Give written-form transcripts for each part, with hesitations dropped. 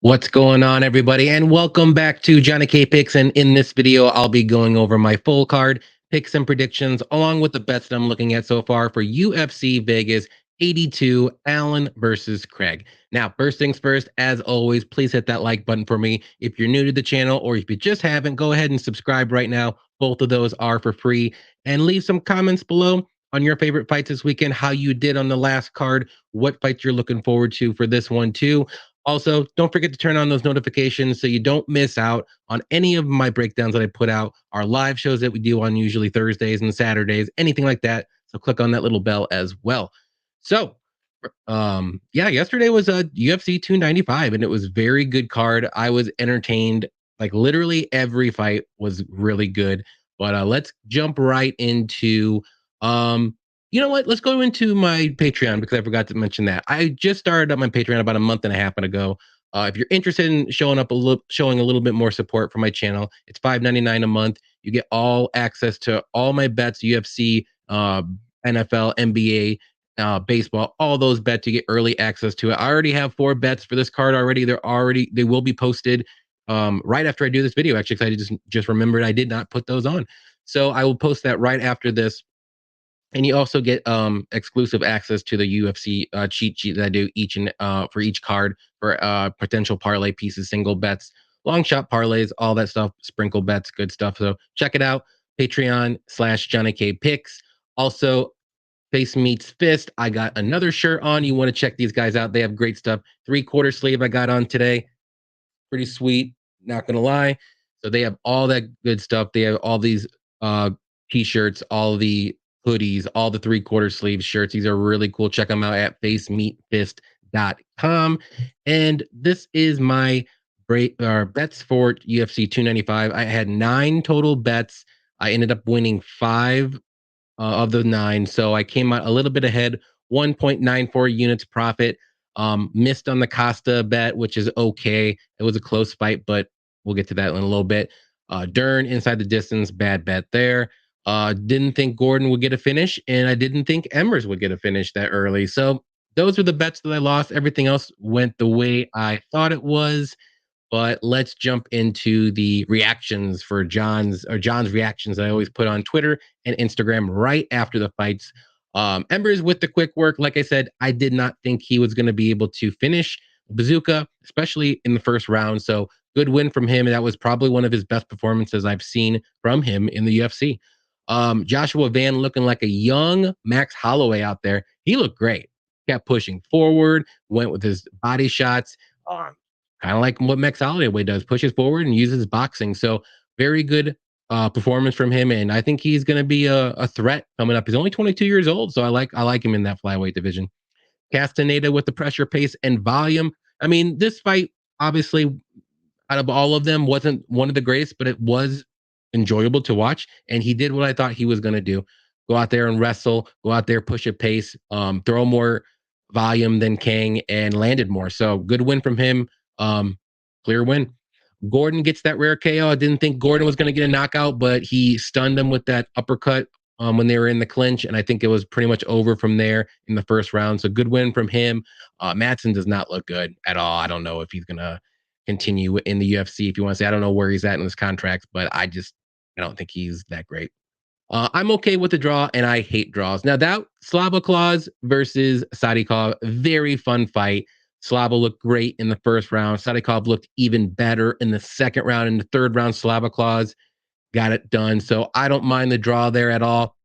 What's going on, everybody? And welcome back to JohnnyKpicks. And in this video, I'll be going over my full card picks and predictions, along with the bets that I'm looking at so far for UFC Vegas 82 Allen versus Craig. Now, first things first, as always, please hit that like button for me. If you're new to the channel or if you just haven't, go ahead and subscribe right now. Both of those are for free. And leave some comments below on your favorite fights this weekend, how you did on the last card, what fights you're looking forward to for this one, too. Also, don't forget to turn on those notifications so you don't miss out on any of my breakdowns that I put out, our live shows that we do on usually Thursdays and Saturdays, anything like that. So click on that little bell as well. So, yeah, yesterday was a UFC 295 and it was very good card. I was entertained. Like literally every fight was really good. But let's jump right into you know what? Let's go into my Patreon because I forgot to mention that. I just started up my Patreon about a month and a half ago. If you're interested in showing a little bit more support for my channel, it's $5.99 a month. You get all access to all my bets, UFC, NFL, NBA, baseball, all those bets. You get early access to it. I already have 4 bets for this card already. They will be posted right after I do this video. Actually, because I just remembered I did not put those on, so I will post that right after this. And you also get exclusive access to the UFC cheat sheet that I do each and for each card for potential parlay pieces, single bets, long shot parlays, all that stuff, sprinkle bets, good stuff. So check it out. Patreon/JohnnyKpicks. Also, Face Meets Fist. I got another shirt on. You want to check these guys out. They have great stuff. 3/4 sleeve I got on today. Pretty sweet. Not gonna lie. So they have all that good stuff. They have all these uh t-shirts, all the hoodies, all the 3/4 sleeve shirts. These are really cool. Check them out at facemeetfist.com. And this is my bets for UFC 295. I had 9 total bets. I ended up winning 5 of the 9. So I came out a little bit ahead, 1.94 units profit. Missed on the Costa bet, which is okay. It was a close fight, but we'll get to that in a little bit. Dern inside the distance, bad bet there. Didn't think Gordon would get a finish, and I didn't think Emmers would get a finish that early. So those were the bets that I lost. Everything else went the way I thought it was. But let's jump into the reactions for John's reactions I always put on Twitter and Instagram right after the fights. Embers with the quick work. Like I said, I did not think he was going to be able to finish Bazooka, especially in the first round. So good win from him. And that was probably one of his best performances I've seen from him in the UFC. Joshua Van looking like a young Max Holloway out there. He looked great. Kept pushing forward, went with his body shots. Kind of like what Max Holloway does, pushes forward and uses boxing. So very good performance from him, and I think he's going to be a threat coming up. He's only 22 years old, so I like him in that flyweight division. Castaneda with the pressure, pace, and volume. I mean, this fight obviously out of all of them wasn't one of the greatest, but it was enjoyable to watch, and he did what I thought he was going to do: go out there and wrestle, go out there, push a pace, throw more volume than Kang, and landed more. So good win from him. Clear win. Gordon gets that rare KO. I didn't think Gordon was going to get a knockout, but he stunned him with that uppercut when they were in the clinch, and I think it was pretty much over from there in the first round. So good win from him. Madsen does not look good at all. I don't know if he's going to continue in the UFC. If you want to say, I don't know where he's at in his contract, but I don't think he's that great. I'm okay with the draw, and I hate draws. Now, that Slava Claus versus Sadikov, very fun fight. Slava looked great in the first round. Sadikov looked even better in the second round. In the third round, Slava Claus got it done. So I don't mind the draw there at all.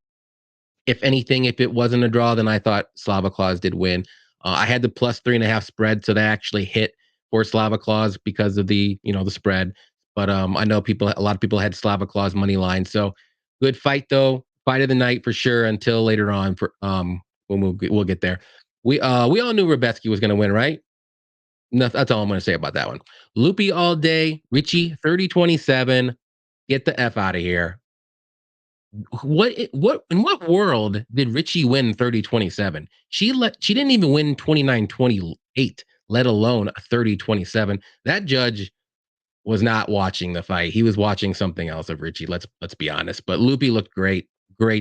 If anything, if it wasn't a draw, then I thought Slava Claus did win. I had the plus 3.5 spread, so that actually hit for Slava Claus because of the the spread. But I know a lot of people had Slava Claus money line. So good fight though, fight of the night for sure. Until later on, for when we'll get there. We all knew Rebetsky was going to win, right? No, that's all I'm going to say about that one. Loopy all day, Richie 30-27. Get the F out of here. What in what world did Richie win 30-27? She didn't even win 29-28, let alone 30-27. That judge was not watching the fight. He was watching something else of Richie. Let's be honest. But Loopy looked great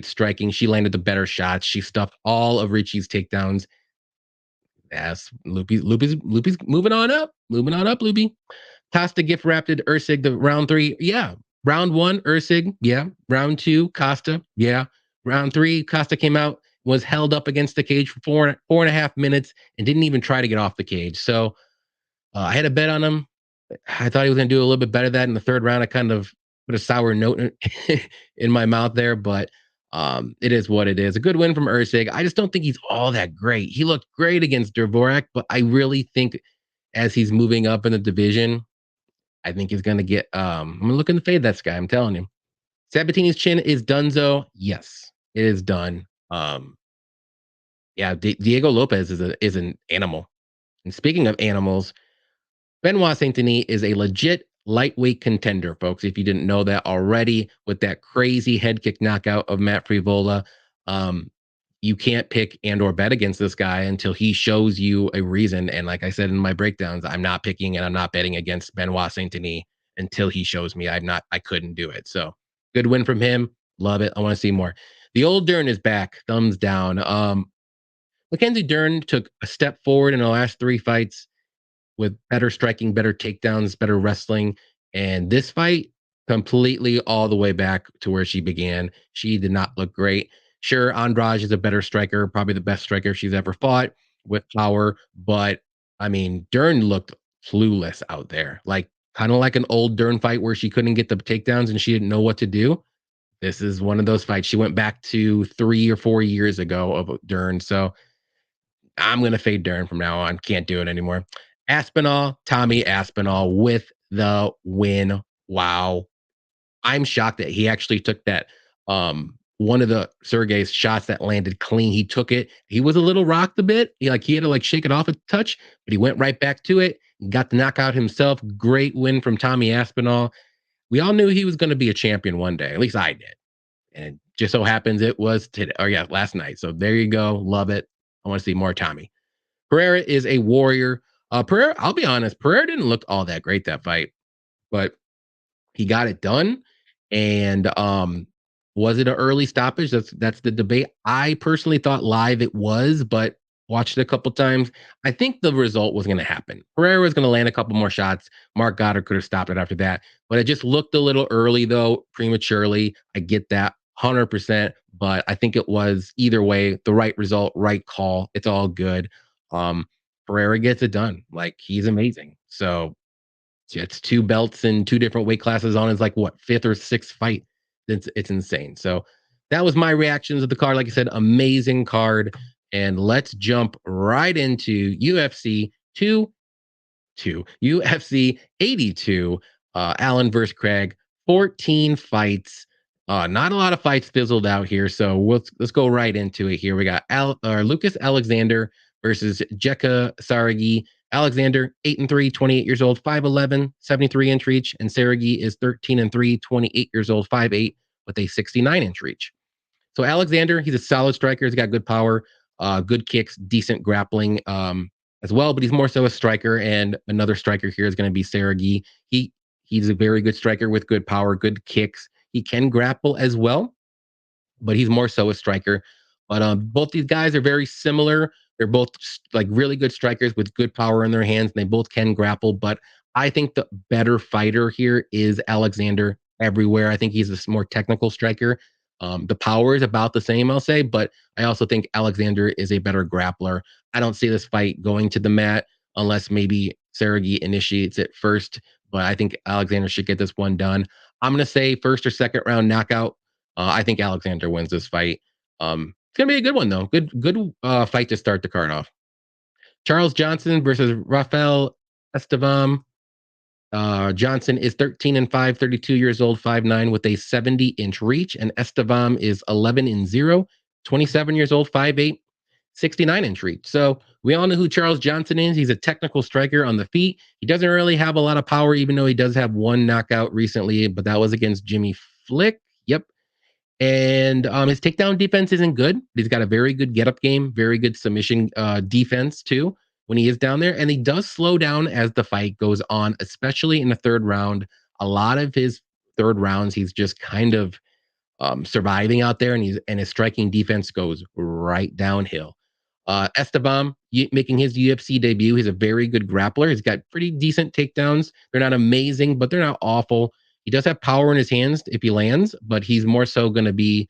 striking. She landed the better shots. She stuffed all of Richie's takedowns. Yes, Loopy's moving on up. Moving on up, Loopy. Costa gift wrapped Ursig the round three. Yeah. Round one, Ursig. Yeah. Round two, Costa. Yeah. Round three, Costa came out, was held up against the cage for 4.5 minutes and didn't even try to get off the cage. So I had a bet on him. I thought he was going to do a little bit better than that in the third round. I kind of put a sour note in my mouth there, but it is what it is. A good win from Ursig. I just don't think he's all that great. He looked great against Dvorak, but I really think as he's moving up in the division, I think he's going to get. I'm looking to fade that guy. I'm telling you. Sabatini's chin is donezo. Yes, it is done. Yeah, Diego Lopez is an animal. And speaking of animals, Benoit Saint Denis is a legit lightweight contender, folks. If you didn't know that already, with that crazy head kick knockout of Matt Frivola, um, you can't pick and or bet against this guy until he shows you a reason. And like I said in my breakdowns, I'm not picking and I'm not betting against Benoit Saint Denis until he shows me I couldn't do it. So good win from him. Love it. I want to see more. The old Dern is back. Thumbs down. Mackenzie Dern took a step forward in the last three fights with better striking, better takedowns, better wrestling. And this fight, completely all the way back to where she began. She did not look great. Sure, Andrade is a better striker, probably the best striker she's ever fought with power. But I mean, Dern looked clueless out there. Like kind of like an old Dern fight where she couldn't get the takedowns and she didn't know what to do. This is one of those fights. She went back to 3 or 4 years ago of Dern. So I'm going to fade Dern from now on. Can't do it anymore. Aspinall, Tommy Aspinall with the win. Wow. I'm shocked that he actually took that. One of the Sergey's shots that landed clean. He took it. He was a little rocked a bit. He had to shake it off a touch, but he went right back to it. Got the knockout himself. Great win from Tommy Aspinall. We all knew he was going to be a champion one day. At least I did. And it just so happens it was today. Oh yeah, last night. So there you go. Love it. I want to see more Tommy. Pereira is a warrior. Pereira, I'll be honest, Pereira didn't look all that great that fight, but he got it done. And was it an early stoppage? That's the debate. I personally thought live it was, but watched it a couple times. I think the result was going to happen. Pereira was going to land a couple more shots. Mark Goddard could have stopped it after that, but it just looked a little early though, prematurely. I get that 100%, but I think it was either way the right result, right call. It's all good. Um, Pereira gets it done. Like he's amazing. So it's two belts in two different weight classes on his fifth or sixth fight. It's insane. So that was my reactions of the card. Like I said, amazing card. And let's jump right into UFC 82. Allen versus Craig. 14 fights. Not a lot of fights fizzled out here. So let's go right into it here. We got Lucas Alexander versus Jekka Saragih. Alexander, 8-3, 28 years old, 5'11, 73-inch reach, and Saragih is 13-3, 28 years old, 5'8, with a 69-inch reach. So Alexander, he's a solid striker. He's got good power, good kicks, decent grappling as well, but he's more so a striker. And another striker here is going to be Saragih. He's a very good striker with good power, good kicks. He can grapple as well, but he's more so a striker. But both these guys are very similar. They're both really good strikers with good power in their hands, and they both can grapple. But I think the better fighter here is Alexander everywhere. I think he's a more technical striker. The power is about the same, I'll say, but I also think Alexander is a better grappler. I don't see this fight going to the mat unless maybe Saragih initiates it first, but I think Alexander should get this one done. I'm going to say first or second round knockout. I think Alexander wins this fight. It's gonna be a good one though. Good fight to start the card off. Charles Johnson versus Rafael Estevam. Johnson is 13-5, 32 years old, 5'9", with a 70-inch reach, and Estevam is 11-0, 27 years old, 5'8", 69-inch reach. So we all know who Charles Johnson is. He's a technical striker on the feet. He doesn't really have a lot of power, even though he does have one knockout recently, but that was against Jimmy Flick. Yep. And his takedown defense isn't good. He's got a very good get-up game, very good submission defense too when he is down there. And he does slow down as the fight goes on, especially in the third round. A lot of his third rounds, he's just kind of surviving out there, and his striking defense goes right downhill. Estevam making his UFC debut. He's a very good grappler. He's got pretty decent takedowns. They're not amazing, but they're not awful. He does have power in his hands if he lands, but he's more so going to be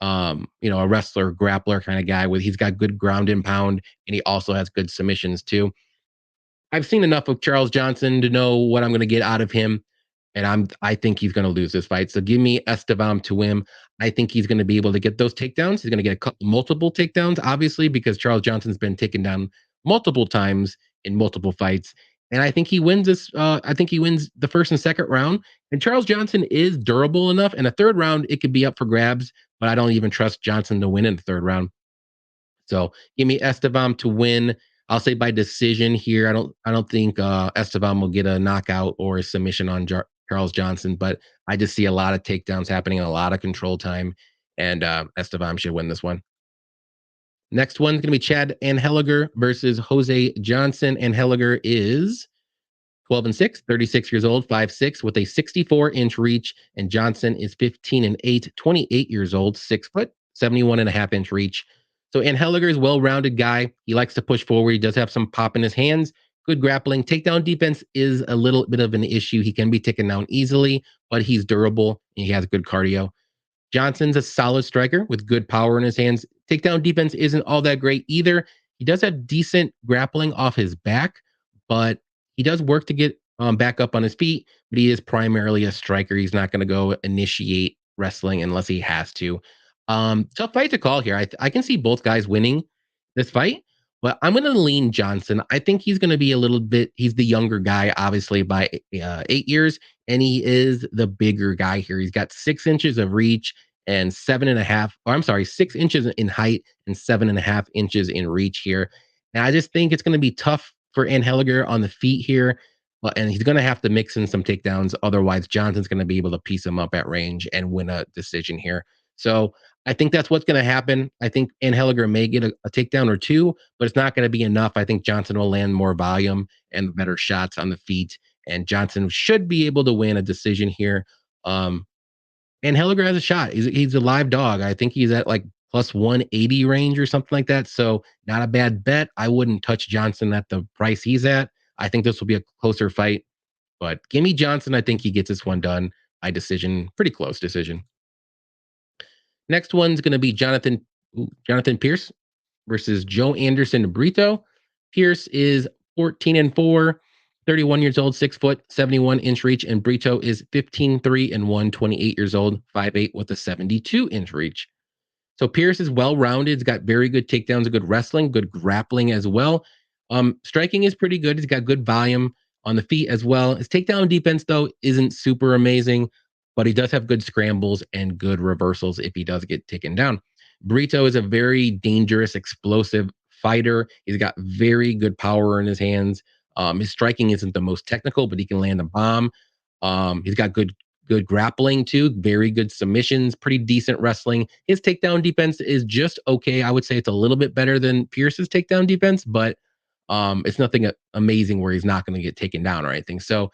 a wrestler, grappler kind of guy with he's got good ground and pound, and he also has good submissions too. I've seen enough of Charles Johnson to know what I'm going to get out of him, and I think he's going to lose this fight. So give me Estevam to win. I think he's going to be able to get those takedowns. He's going to get multiple takedowns, obviously, because Charles Johnson's been taken down multiple times in multiple fights. And I think he wins this. I think he wins the first and second round. And Charles Johnson is durable enough. In a third round, it could be up for grabs, but I don't even trust Johnson to win in the third round. So give me Estevam to win. I'll say by decision here. I don't think Estevam will get a knockout or a submission on Charles Johnson, but I just see a lot of takedowns happening, a lot of control time, and Estevam should win this one. Next one's gonna be Chad Anheliger versus Jose Johnson. Anheliger is 12-6, 36 years old, 5'6", with a 64-inch reach, and Johnson is 15-8, 28 years old, 6 foot, 71.5-inch reach. So Anheliger is a well-rounded guy. He likes to push forward. He does have some pop in his hands. Good grappling. Takedown defense is a little bit of an issue. He can be taken down easily, but he's durable and he has good cardio. Johnson's a solid striker with good power in his hands. Takedown defense isn't all that great either. He does have decent grappling off his back, but he does work to get back up on his feet. But he is primarily a striker. He's not going to go initiate wrestling unless he has to. Tough fight to call here. I can see both guys winning this fight, but I'm going to lean Johnson. I think he's going to be a little bit. He's the younger guy, obviously by 8 years, and he is the bigger guy here. He's got 6 inches of reach and 7.5. Or I'm sorry, 6 inches in height and 7.5 inches in reach here. And I just think it's going to be tough for Anheliger on the feet here. And he's going to have to mix in some takedowns. Otherwise, Johnson's going to be able to piece him up at range and win a decision here. So I think that's what's going to happen. I think Anheliger may get a takedown or two, but it's not going to be enough. I think Johnson will land more volume and better shots on the feet, and Johnson should be able to win a decision here. Anheliger has a shot. He's a live dog. I think he's at like plus 180 range or something like that. So not a bad bet. I wouldn't touch Johnson at the price he's at. I think this will be a closer fight, but give me Johnson. I think he gets this one done by decision, pretty close decision. Next one's going to be Jonathan Pearce versus Joe Anderson Brito. Pearce is 14-4, 31 years old, 6 foot, 71-inch reach, and Brito is 15-3-1, 28 years old, 5'8", with a 72-inch reach. So Pearce is well-rounded. He's got very good takedowns, good wrestling, good grappling as well. Striking is pretty good. He's got good volume on the feet as well. His takedown defense, though, isn't super amazing, but he does have good scrambles and good reversals if he does get taken down. Brito is a very dangerous, explosive fighter. He's got very good power in his hands. His striking isn't the most technical, but he can land a bomb. He's got good grappling too, very good submissions, pretty decent wrestling. His takedown defense is just okay. I would say it's a little bit better than Pearce's takedown defense, but it's nothing amazing where he's not going to get taken down or anything. So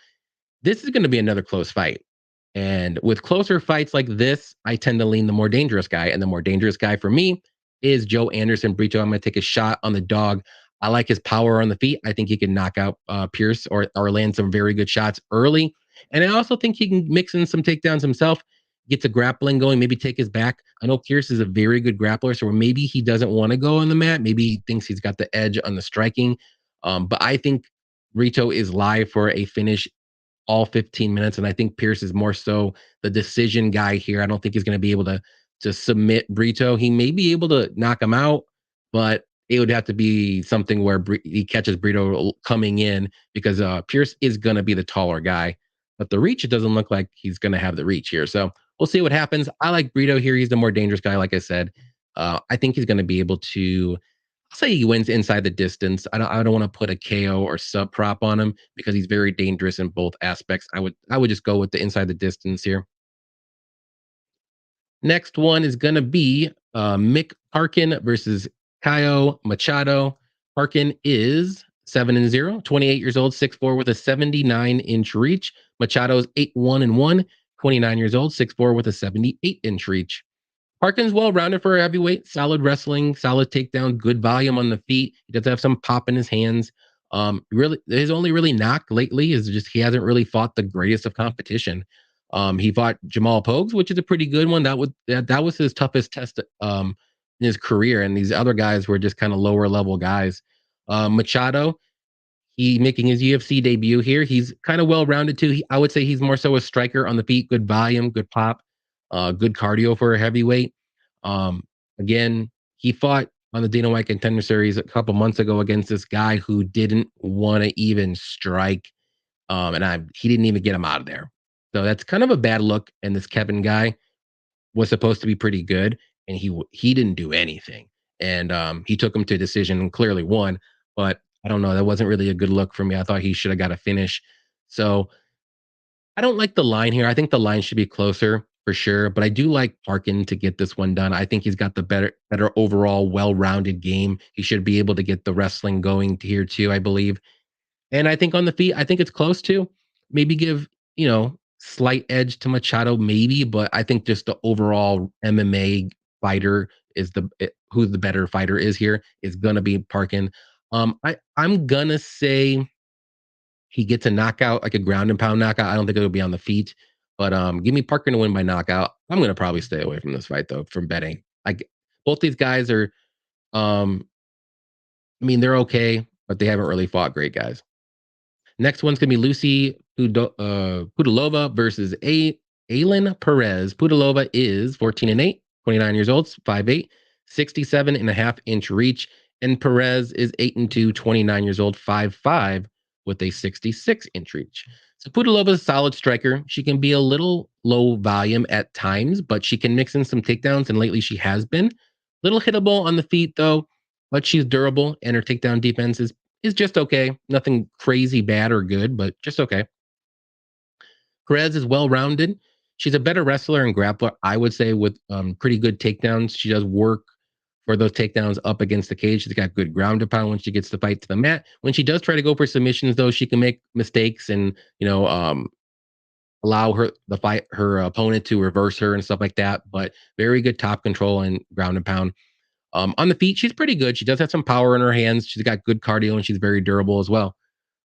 this is going to be another close fight. And with closer fights like this, I tend to lean the more dangerous guy. And the more dangerous guy for me is Joe Anderson Brito. I'm going to take a shot on the dog. I like his power on the feet. I think he can knock out Pearce or land some very good shots early. And I also think he can mix in some takedowns himself, get the grappling going, maybe take his back. I know Pearce is a very good grappler, so maybe he doesn't want to go on the mat. Maybe he thinks he's got the edge on the striking. But I think Brito is live for a finish all 15 minutes. And I think Pearce is more so the decision guy here. I don't think he's going to be able to submit Brito. He may be able to knock him out, but it would have to be something where he catches Brito coming in because Pearce is going to be the taller guy. But the reach, it doesn't look like he's going to have the reach here. So we'll see what happens. I like Brito here. He's the more dangerous guy, like I said. I think he's going to be able to I'll say he wins inside the distance. I don't want to put a KO or sub prop on him because he's very dangerous in both aspects. I would just go with the inside the distance here. Next one is gonna be Mick Parkin versus Caio Machado. Parkin is 7-0, 28 years old, 6'4", with a 79-inch reach. Machado's 8-1-1, 29 years old, 6'4", with a 78-inch reach. Parkin's well-rounded for a heavyweight, solid wrestling, solid takedown, good volume on the feet. He does have some pop in his hands. Really, his only really knock lately is just he hasn't really fought the greatest of competition. He fought Jamal Pogues, which is a pretty good one. That was his toughest test in his career, and these other guys were just kind of lower level guys. Machado, he making his UFC debut here. He's kind of well rounded too. I would say he's more so a striker on the feet, good volume, good pop, good cardio for a heavyweight. Um, Again, he fought on the Dana White Contender Series a couple months ago against this guy who didn't want to even strike, and he didn't even get him out of there. So that's kind of a bad look. And this Kevin guy was supposed to be pretty good, and he didn't do anything. And he took him to a decision and clearly won. But I don't know. That wasn't really a good look for me. I thought he should have got a finish. So I don't like the line here. I think the line should be closer for sure. But I do like Parkin to get this one done. I think he's got the better overall, well-rounded game. He should be able to get the wrestling going here too, I believe. And I think on the feet, I think it's close to. Maybe give, slight edge to Machado, maybe, but I think just the overall MMA fighter is who the better fighter is here is gonna be Parkin. I'm gonna say he gets a knockout, like a ground and pound knockout. I don't think it'll be on the feet, but give me Parkin to win by knockout. I'm gonna probably stay away from this fight though, from betting. Like both these guys are, um, I mean, they're okay, but they haven't really fought great guys. Next one's gonna be Pudilova versus Aylin Perez. Pudilova is 14-8, 29 years old, 5'8", 67.5-inch reach. And Perez is 8-2, 29 years old, 5'5", with a 66-inch reach. So Pudilova is a solid striker. She can be a little low volume at times, but she can mix in some takedowns, and lately she has been. Little hittable on the feet, though, but she's durable, and her takedown defense is just okay. Nothing crazy bad or good, but just okay. Perez is well rounded. She's a better wrestler and grappler, I would say, with pretty good takedowns. She does work for those takedowns up against the cage. She's got good ground and pound when she gets the fight to the mat. When she does try to go for submissions, though, she can make mistakes and allow her opponent to reverse her and stuff like that. But very good top control and ground and pound. On the feet, she's pretty good. She does have some power in her hands. She's got good cardio and she's very durable as well.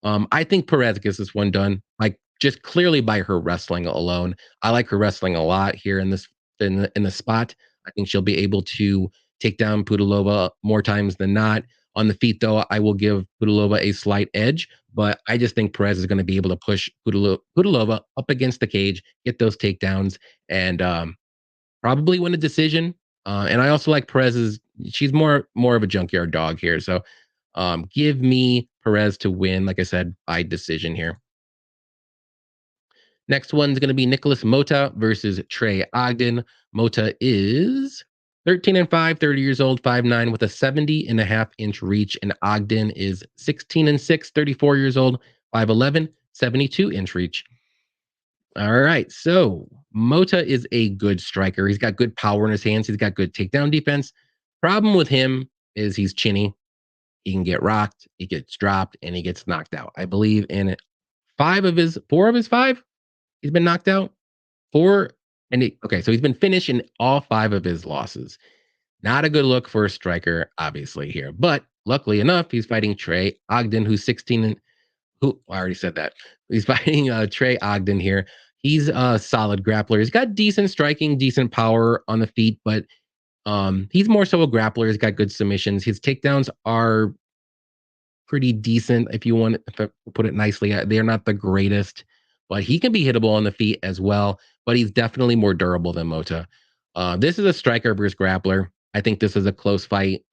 I think Perez gets this one done, like just clearly by her wrestling alone. I like her wrestling a lot here in the spot. I think she'll be able to take down Pudilova more times than not. On the feet, though, I will give Pudilova a slight edge, but I just think Perez is going to be able to push Pudilova up against the cage, get those takedowns, and probably win a decision. And I also like Perez's. She's more of a junkyard dog here, so give me Perez to win, like I said, by decision here. Next one's going to be Nicholas Motta versus Trey Ogden. Motta is 13-5, 30 years old, 5'9", with a 70.5-inch reach. And Ogden is 16-6, 34 years old, 5'11", 72-inch reach. All right, so Motta is a good striker. He's got good power in his hands. He's got good takedown defense. Problem with him is he's chinny. He can get rocked, he gets dropped, and he gets knocked out. I believe in 4 of his 5, he's been knocked out. 4 okay, so he's been finished in all 5 of his losses. Not a good look for a striker, obviously, here. But luckily enough, he's fighting Trey Ogden, who's 16 and who I already said that. He's fighting Trey Ogden here. He's a solid grappler. He's got decent striking, decent power on the feet, but he's more so a grappler. He's got good submissions. His takedowns are pretty decent, if you want to put it nicely. They're not the greatest, but he can be hittable on the feet as well. But he's definitely more durable than Motta. This is a striker versus grappler. I think this is a close fight.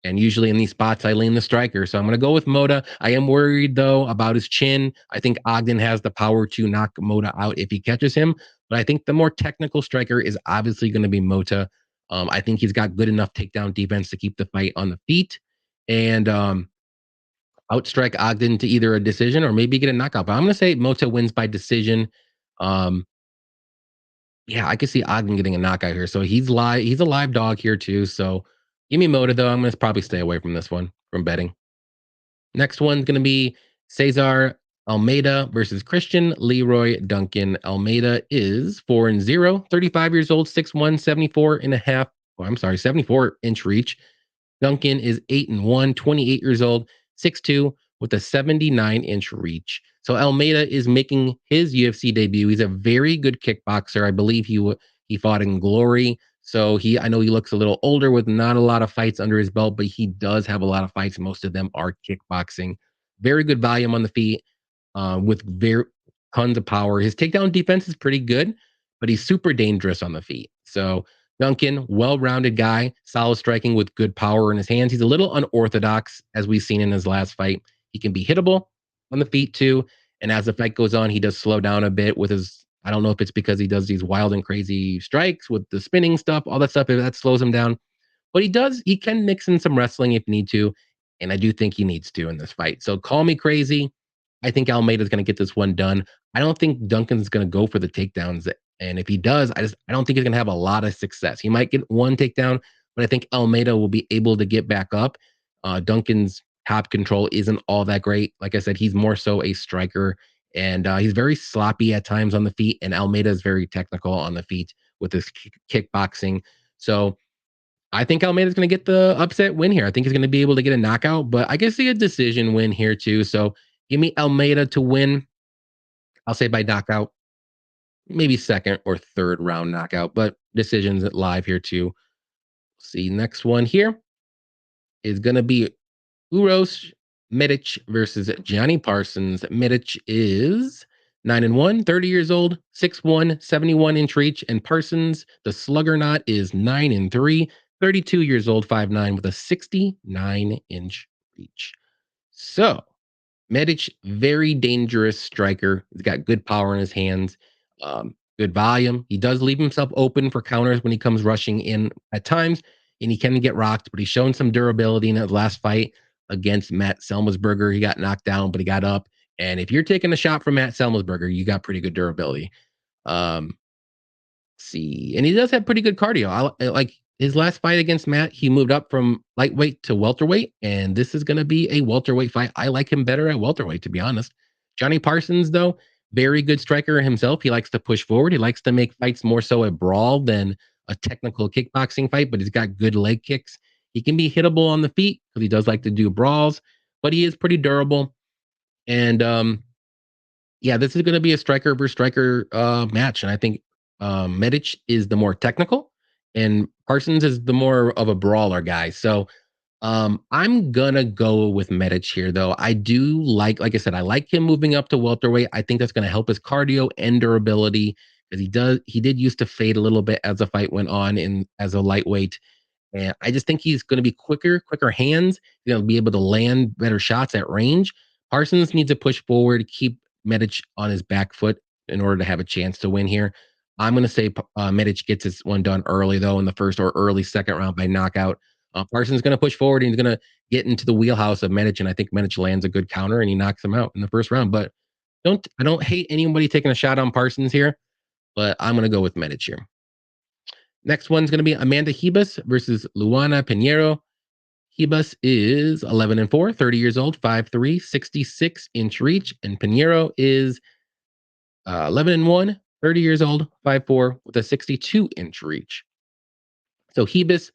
And usually in these spots, I lean the striker. So I'm going to go with Motta. I am worried, though, about his chin. I think Ogden has the power to knock Motta out if he catches him. But I think the more technical striker is obviously going to be Motta. I think he's got good enough takedown defense to keep the fight on the feet and outstrike Ogden to either a decision or maybe get a knockout. But I'm going to say Motta wins by decision. Um, yeah, I could see Ogden getting a knockout here. So he's live. He's a live dog here too. So give me Motta though. I'm going to probably stay away from this one from betting. Next one's going to be Cesar Almeida versus Christian Leroy Duncan. Almeida is 4-0, 35 years old, 6'1", 74 and a half. Oh, I'm sorry, 74-inch reach. Duncan is 8-1, 28 years old, 6'2", with a 79-inch reach. So Almeida is making his UFC debut. He's a very good kickboxer. I believe he fought in Glory. So I know he looks a little older with not a lot of fights under his belt, but he does have a lot of fights. Most of them are kickboxing. Very good volume on the feet, with very tons of power. His takedown defense is pretty good, but he's super dangerous on the feet. So Duncan, well-rounded guy, solid striking with good power in his hands. He's a little unorthodox, as we've seen in his last fight. He can be hittable on the feet too. And as the fight goes on, he does slow down a bit with his. I don't know if it's because he does these wild and crazy strikes with the spinning stuff, all that stuff. If that slows him down, but he can mix in some wrestling if need to. And I do think he needs to in this fight. So call me crazy. I think Almeida's going to get this one done. I don't think Duncan's going to go for the takedowns. And if he does, I don't think he's going to have a lot of success. He might get one takedown, but I think Almeida will be able to get back up. Duncan's top control isn't all that great. Like I said, he's more so a striker, and he's very sloppy at times on the feet. And Almeida is very technical on the feet with his kickboxing. So I think Almeida's going to get the upset win here. I think he's going to be able to get a knockout, but I can see a decision win here too. So give me Almeida to win. I'll say by knockout, maybe second or third round knockout, but decisions live here too. See, next one here is going to be Uros Medic versus Johnny Parsons. Medic is 9-1, 30 years old, 6'1", 71-inch reach, and Parsons, the Sluggernaut, is 9-3, 32 years old, 5'9", with a 69-inch reach. So Medic, very dangerous striker. He's got good power in his hands, good volume. He does leave himself open for counters when he comes rushing in at times, and he can get rocked, but he's shown some durability in his last fight against Matt Selmesberger. He got knocked down, but he got up. And if you're taking a shot from Matt Selmesberger, you got pretty good durability. See, and he does have pretty good cardio. Like his last fight against Matt, he moved up from lightweight to welterweight, and this is going to be a welterweight fight. I like him better at welterweight, to be honest. Johnny Parsons, though, very good striker himself. He likes to push forward. He likes to make fights more so a brawl than a technical kickboxing fight, but he's got good leg kicks. He can be hittable on the feet because he does like to do brawls, but he is pretty durable. And yeah, this is going to be a striker versus striker match, and I think Medic is the more technical, and Parsons is the more of a brawler guy. So I'm gonna go with Medic here, though. I do like I said, I like him moving up to welterweight. I think that's going to help his cardio and durability because he did used to fade a little bit as the fight went on in as a lightweight. And I just think he's going to be quicker hands. He's going to be able to land better shots at range. Parsons needs to push forward, keep Medic on his back foot in order to have a chance to win here. I'm going to say Medic gets this one done early, though, in the first or early second round by knockout. Parsons going to push forward and he's going to get into the wheelhouse of Medic, and I think Medic lands a good counter and he knocks him out in the first round. But I don't hate anybody taking a shot on Parsons here, but I'm going to go with Medic here. Next one's going to be Amanda Ribas versus Luana Pinheiro. Ribas is 11-4, 30 years old, 5'3", 66-inch reach, and Pinheiro is 11-1, 30 years old, 5'4", with a 62-inch reach. So Ribas,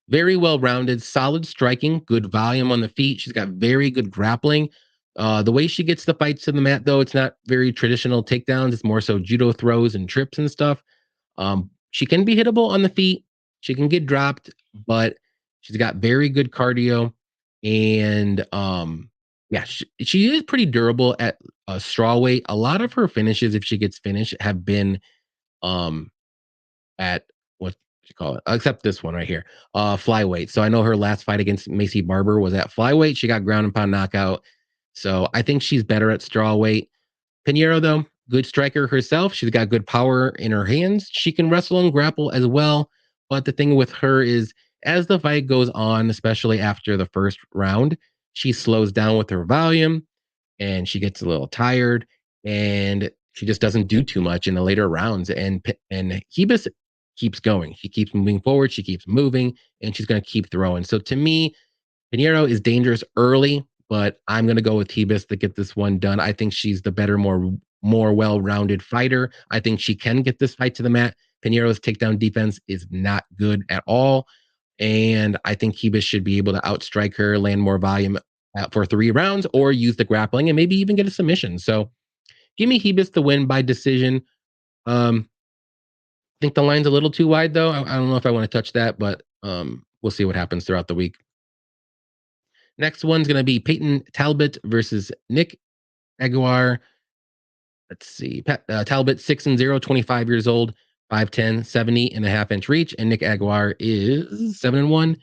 very well-rounded, solid striking, good volume on the feet. She's got very good grappling. The way she gets the fights to the mat, though, it's not very traditional takedowns. It's more so judo throws and trips and stuff. She can be hittable on the feet. She can get dropped, but she's got very good cardio. And yeah, she is pretty durable at straw weight. A lot of her finishes, if she gets finished, have been at what you call it, except this one right here, flyweight. So I know her last fight against Macy Barber was at flyweight. She got ground and pound knockout. So I think she's better at straw weight. Pinheiro, though, good striker herself. She's got good power in her hands. She can wrestle and grapple as well. But the thing with her is, as the fight goes on, especially after the first round, she slows down with her volume and she gets a little tired and she just doesn't do too much in the later rounds. And Ribas keeps going. She keeps moving forward. She keeps moving and she's going to keep throwing. So to me, Pinheiro is dangerous early, but I'm going to go with Ribas to get this one done. I think she's the better, more well-rounded fighter. I think she can get this fight to the mat. Pinheiro's takedown defense is not good at all. And I think Ribas should be able to outstrike her, land more volume for 3 rounds, or use the grappling and maybe even get a submission. So give me Ribas to win by decision. I think the line's a little too wide, though. I don't know if I want to touch that, but we'll see what happens throughout the week. Next one's going to be Peyton Talbott versus Nick Aguirre. Let's see. Talbott, 6-0, 25 years old, 5'10", 70.5-inch reach. And Nick Aguirre is 7-1,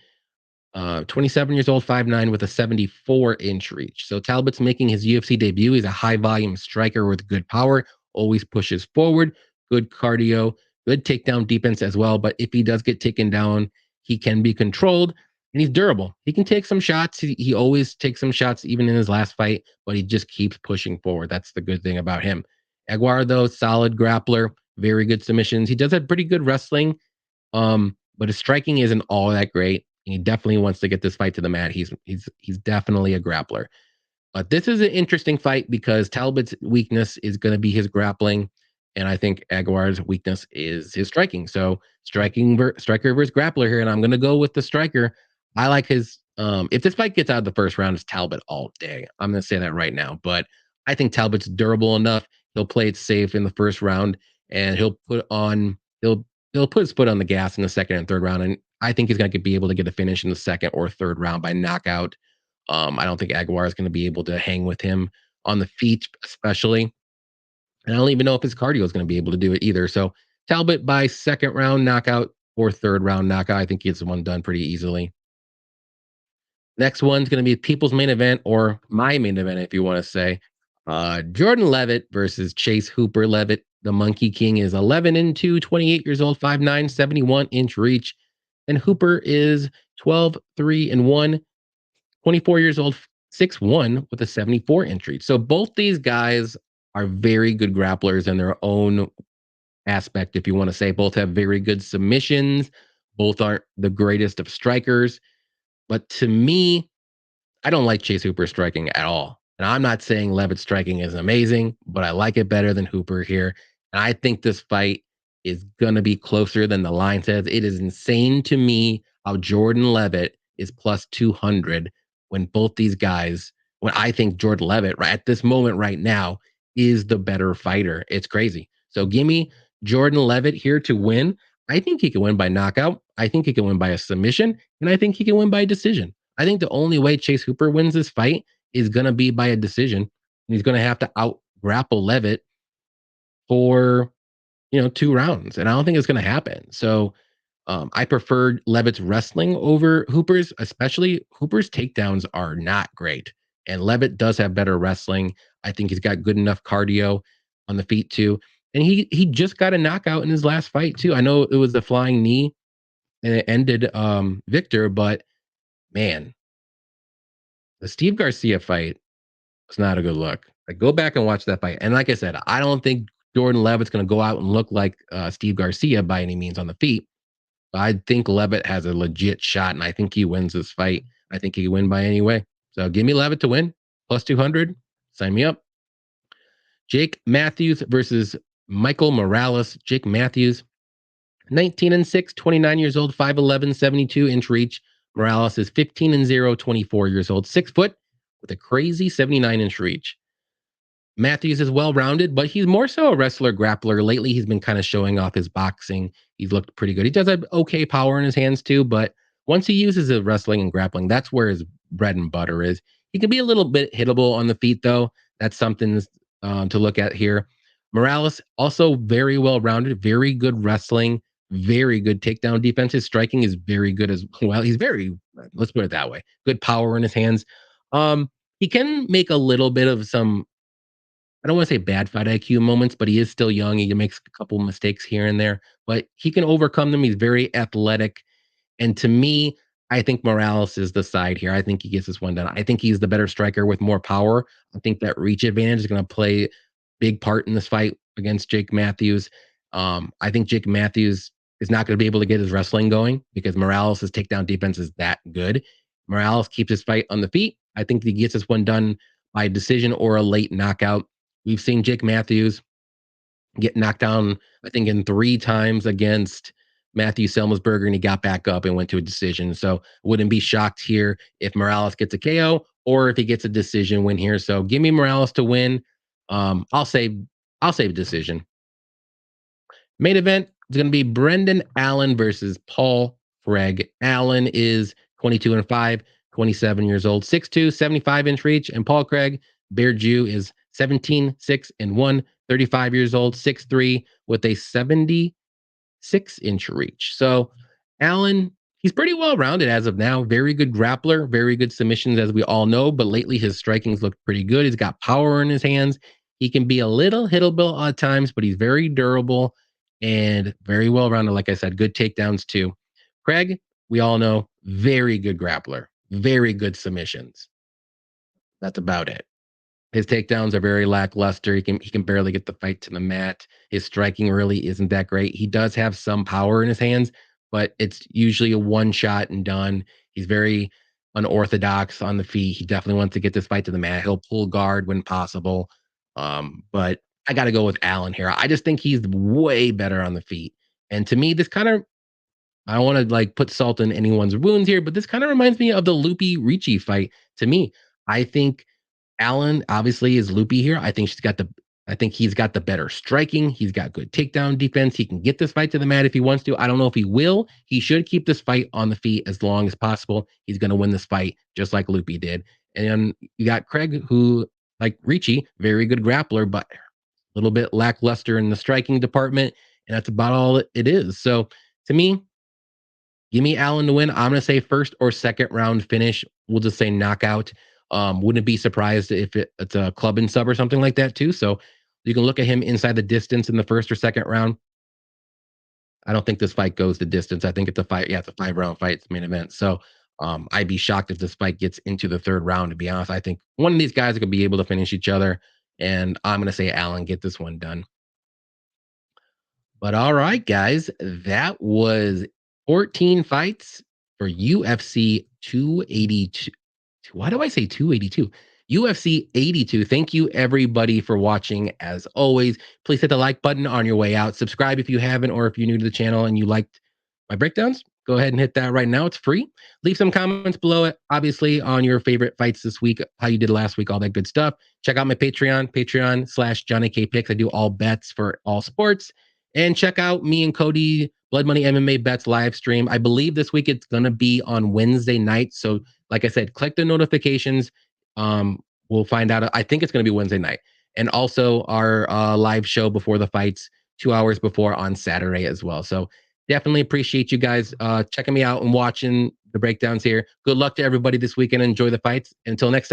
27 years old, 5'9", with a 74-inch reach. So Talbott's making his UFC debut. He's a high-volume striker with good power, always pushes forward, good cardio, good takedown defense as well. But if he does get taken down, he can be controlled. And he's durable. He can take some shots. He always takes some shots, even in his last fight, but he just keeps pushing forward. That's the good thing about him. Aguirre, though, solid grappler, very good submissions. He does have pretty good wrestling, but his striking isn't all that great. And he definitely wants to get this fight to the mat. He's definitely a grappler. But this is an interesting fight because Talbott's weakness is going to be his grappling, and I think Aguirre's weakness is his striking. So striker versus grappler here, and I'm going to go with the striker. I like his. If this fight gets out of the first round, it's Talbott all day. I'm going to say that right now. But I think Talbott's durable enough. He'll play it safe in the first round, and he'll put his foot on the gas in the second and third round. And I think he's going to be able to get a finish in the second or third round by knockout. I don't think Aguirre is going to be able to hang with him on the feet, especially. And I don't even know if his cardio is going to be able to do it either. So Talbott by second round knockout or third round knockout. I think he gets one done pretty easily. Next one's going to be people's main event, or my main event, if you want to say. Jordan Leavitt versus Chase Hooper. Leavitt, the Monkey King, is 11-2, 28 years old, 5'9", 71-inch reach. And Hooper is 12-3-1, 24 years old, 6'1", with a 74-inch reach. So both these guys are very good grapplers in their own aspect, if you want to say. Both have very good submissions. Both aren't the greatest of strikers. But to me, I don't like Chase Hooper striking at all. And I'm not saying Leavitt's striking is amazing, but I like it better than Hooper here. And I think this fight is going to be closer than the line says. It is insane to me how Jordan Leavitt is plus 200 when both these guys, when I think Jordan Leavitt right at this moment right now is the better fighter. It's crazy. So give me Jordan Leavitt here to win. I think he can win by knockout. I think he can win by a submission. And I think he can win by a decision. I think the only way Chase Hooper wins this fight is going to be by a decision. He's going to have to out grapple Leavitt for, 2 rounds. And I don't think it's going to happen. So I prefer Leavitt's wrestling over Hooper's, especially Hooper's takedowns are not great. And Leavitt does have better wrestling. I think he's got good enough cardio on the feet too. And he just got a knockout in his last fight too. I know it was the flying knee and it ended Victor, but man, the Steve Garcia fight was not a good look. Like, go back and watch that fight. And like I said, I don't think Jordan Leavitt's going to go out and look like Steve Garcia by any means on the feet. But I think Leavitt has a legit shot, and I think he wins this fight. I think he can win by any way. So give me Leavitt to win, plus 200. Sign me up. Jake Matthews versus Michael Morales. Jake Matthews, 19-6, 29 years old, 5'11", 72-inch reach. Morales is 15-0, 24 years old, 6 foot, with a crazy 79-inch reach. Matthews is well-rounded, but he's more so a wrestler grappler. Lately, he's been kind of showing off his boxing. He's looked pretty good. He does have okay power in his hands too, but once he uses his wrestling and grappling, that's where his bread and butter is. He can be a little bit hittable on the feet, though. That's something to look at here. Morales, also very well-rounded, very good wrestling, very good takedown defense. His striking is very good as well. He's very, let's put it that way, good power in his hands. He can make a little bit of some, I don't want to say bad fight IQ moments, but he is still young. He makes a couple mistakes here and there, but he can overcome them. He's very athletic. And to me, I think Morales is the side here. I think he gets this one done. I think he's the better striker with more power. I think that reach advantage is going to play a big part in this fight against Jake Matthews. I think Jake Matthews is not going to be able to get his wrestling going because Morales' takedown defense is that good. Morales keeps his fight on the feet. I think he gets this one done by decision or a late knockout. We've seen Jake Matthews get knocked down, I think, in 3 times against Matthew Selmasberger, and he got back up and went to a decision. So wouldn't be shocked here if Morales gets a KO or if he gets a decision win here. So give me Morales to win. I'll say decision. Main event is going to be Brendan Allen versus Paul Craig. Allen is 22-5, 27 years old, 6'2", 75-inch reach, and Paul Craig, Bear Jew, is 17, 6 and 1, 35 years old, 6'3", with a 76-inch reach. So Allen, he's pretty well rounded as of now. Very good grappler, very good submissions, as we all know. But lately, his striking's looked pretty good. He's got power in his hands. He can be a little hittable at times, but he's very durable and very well rounded. Like I said, good takedowns too. Craig, we all know, very good grappler, very good submissions. That's about it. His takedowns are very lackluster. He can barely get the fight to the mat. His striking really isn't that great. He does have some power in his hands, but it's usually a one shot and done. He's very unorthodox on the feet. He definitely wants to get this fight to the mat. He'll pull guard when possible. But I got to go with Allen here. I just think he's way better on the feet. And to me, this kind of, I don't want to like put salt in anyone's wounds here, but this kind of reminds me of the Loopy Ricci fight. To me, I think Allen obviously is loopy here. I think he's got the better striking. He's got good takedown defense. He can get this fight to the mat if he wants to. I don't know if he will. He should keep this fight on the feet as long as possible. He's going to win this fight just like Loopy did. And you got Craig, who, like Ricci, very good grappler, but a little bit lackluster in the striking department. And that's about all it is. So to me, give me Allen to win. I'm going to say first or second round finish. We'll just say knockout. Wouldn't be surprised if it's a club and sub or something like that too. So you can look at him inside the distance in the first or second round. I don't think this fight goes the distance. I think it's a fight. Yeah, it's a 5-round fight. It's the main event. So I'd be shocked if this fight gets into the third round, to be honest. I think one of these guys could be able to finish each other. And I'm going to say Allen, get this one done. But all right, guys, that was 14 fights for UFC 282. Why do I say 282? UFC 82. Thank you, everybody, for watching. As always, please hit the like button on your way out. Subscribe if you haven't, or if you're new to the channel and you liked my breakdowns, go ahead and hit that right now. It's free. Leave some comments below it, obviously, on your favorite fights this week, how you did last week, all that good stuff. Check out my Patreon.com/JohnnyKpicks. I do all bets for all sports. And check out me and Cody Blood Money MMA Bets live stream. I believe this week it's going to be on Wednesday night. So like I said, click the notifications. We'll find out. I think it's going to be Wednesday night. And also our live show before the fights, 2 hours before on Saturday as well. So definitely appreciate you guys checking me out and watching the breakdowns here. Good luck to everybody this weekend. Enjoy the fights. Until next time.